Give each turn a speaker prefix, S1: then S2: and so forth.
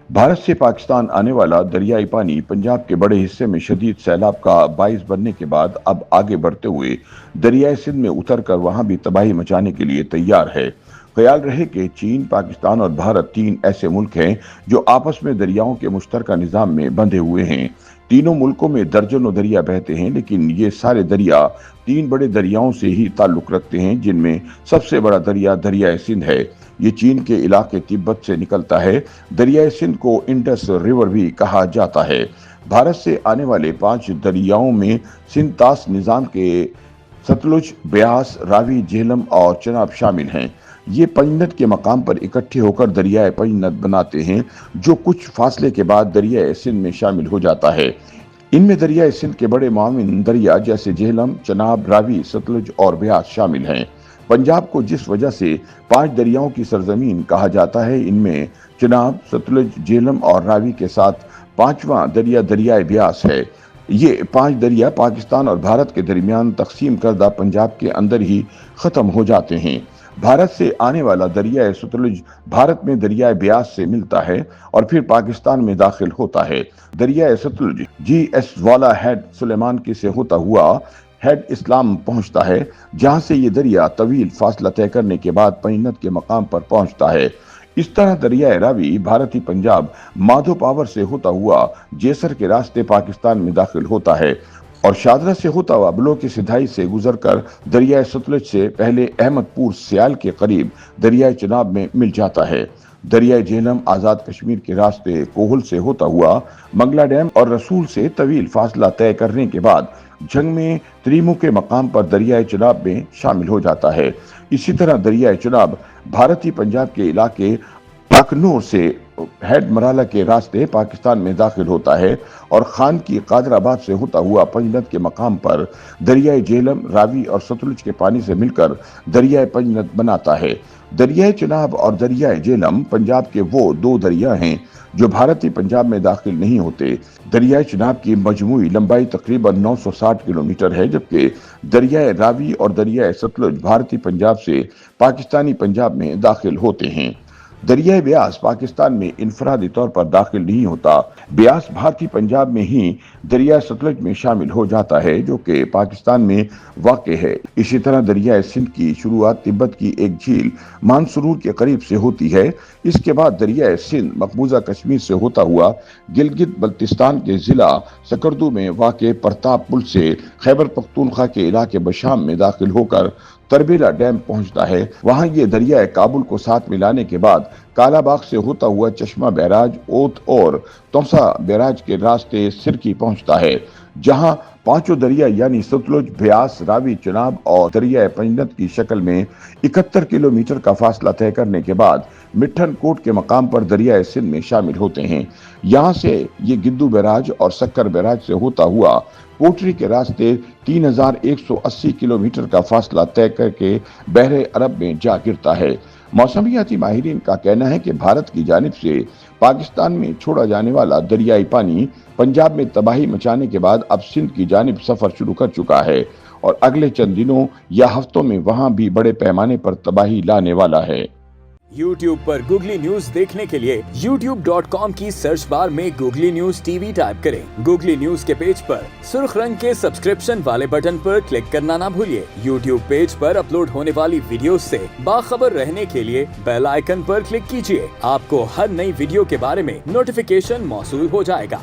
S1: भारत से पाकिस्तान आने वाला दरियाई पानी पंजाब के बड़े हिस्से में शदीद सैलाब का बाइस बनने के बाद अब आगे बढ़ते हुए दरियाई सिंध में उतरकर वहां भी तबाही मचाने के लिए तैयार है। ख्याल रहे कि चीन, पाकिस्तान और भारत तीन ऐसे मुल्क हैं जो आपस में दरियाओं के मुश्तरका निजाम में बंधे हुए हैं। तीनों मुल्कों में दर्जनों दरिया बहते हैं, लेकिन ये सारे दरिया तीन बड़े दरियाओं से ही ताल्लुक रखते हैं, जिनमें सबसे बड़ा दरिया दरियाए सिंध है। ये चीन के इलाके तिब्बत से निकलता है। दरियाए सिंध को इंडस रिवर भी कहा जाता है। भारत से आने वाले 5 दरियाओं में सिंध तास निजाम के सतलुज, ब्यास, रावी, झेलम और चनाब शामिल हैं। ये पंजनद के मकाम पर इकट्ठे होकर दरियाए पंजनद बनाते हैं, जो कुछ फासले के बाद दरियाए सिंध में शामिल हो जाता है। इनमें दरियाए सिंध के बड़े माविन दरिया जैसे झेलम, चनाब, रावी, सतलुज और ब्यास शामिल हैं। पंजाब को जिस वजह से 5 दरियाओं की सरजमीन कहा जाता है, इनमें चनाब, सतलुज, झेलम और रावी के साथ 5वां दरिया दरियाए ब्यास है। ये 5 दरिया पाकिस्तान और भारत के दरमियान तकसीम करदा पंजाब के अंदर ही खत्म हो जाते हैं। भारत से आने वाला दरियाए सतलुज भारत में दरियाए ब्यास से मिलता है और फिर पाकिस्तान में दाखिल होता है। दरियाए सतलुज GS वाला हेड सुलेमानकी से होता हुआ हेड इस्लाम पहुंचता है, जहां से ये दरिया तवील फासला तय करने के बाद पंजनद के मकाम पर पहुंचता है। इस तरह दरियाए रावी भारतीय पंजाब माधो पावर से होता हुआ जेसर के रास्ते पाकिस्तान में दाखिल होता है और शादरा से होता हुआ बलो की सिधाई से गुजरकर दरियाए सतलुज से पहले अहमदपुर सियाल के करीब दरियाए चनाब में मिल जाता है। दरियाए झेलम आजाद कश्मीर के रास्ते कोहल से होता हुआ मंगला डैम और रसूल से तवील फासला तय करने के बाद जंग में त्रिमु के मकाम पर दरियाए चनाब में शामिल हो जाता है। इसी तरह दरियाए चनाब भारतीय पंजाब के इलाके अखनूर से हेड मराला के रास्ते पाकिस्तान में दाखिल होता है और खान की कादराबाद से होता हुआ पंजनद के मकाम पर दरियाए झेलम, रावी और सतलुज के पानी से मिलकर दरियाए पंजनद बनाता है। दरियाए चनाब और दरियाए झेलम पंजाब के वो 2 दरिया हैं जो भारतीय पंजाब में दाखिल नहीं होते। दरियाए चनाब की मजमूई लंबाई तकरीबन 960 किलोमीटर है, जबकि दरियाए रावी और दरियाए सतलुज भारतीय पंजाब से पाकिस्तानी पंजाब में दाखिल होते हैं। दरियाए ब्यास पाकिस्तान में इनफरादी तौर पर दाखिल नहीं होता। ब्यास भारतीय पंजाब में ही दरियाए सतलुज में शामिल हो जाता है, जो कि पाकिस्तान में वाक़ है। इसी तरह दरियाए सिंध की शुरुआत तिब्बत की एक झील मानसरूर के करीब से होती है। इसके बाद दरियाए सिंध मकबूजा कश्मीर से होता हुआ गिलगित बल्तिस्तान के जिला सकरदू में वाक़ प्रताप पुल से खैबर पख्तूनख्वा के इलाके बशाम में दाखिल होकर तरबेला डैम पहुंचता है। वहां ये दरियाए काबुल को साथ मिलाने के बाद कालाबाग से होता हुआ चश्मा बैराज, ओत और तौसा बैराज के रास्ते सिरकी पहुंचता है, जहां 5 दरिया यानी सतलुज, ब्यास, रावी, चनाब और दरियाए पंजनद की शक्ल में 71 किलोमीटर का फासला तय करने के बाद मिठन कोट के मकाम पर दरियाए सिंध में शामिल होते हैं। यहाँ से ये गिद्दू बैराज और सक्कर बैराज से होता हुआ पोटरी के रास्ते 3180 किलोमीटर का फासला तय करके बहरे अरब में जा गिरता है। मौसमियाती माहिरीन का कहना है कि भारत की जानिब से पाकिस्तान में छोड़ा जाने वाला दरियाई पानी पंजाब में तबाही मचाने के बाद अब सिंध की जानिब सफर शुरू कर चुका है और अगले चंद दिनों या हफ्तों में वहां भी बड़े पैमाने पर तबाही लाने वाला है।
S2: YouTube पर गूगली न्यूज देखने के लिए youtube.com की सर्च बार में गूगली न्यूज TV टाइप करें। गूगली न्यूज के पेज पर सुर्ख रंग के सब्सक्रिप्शन वाले बटन पर क्लिक करना ना भूलिए। YouTube पेज पर अपलोड होने वाली वीडियोस से बाखबर रहने के लिए बेल आइकन पर क्लिक कीजिए। आपको हर नई वीडियो के बारे में नोटिफिकेशन मौसूल हो जाएगा।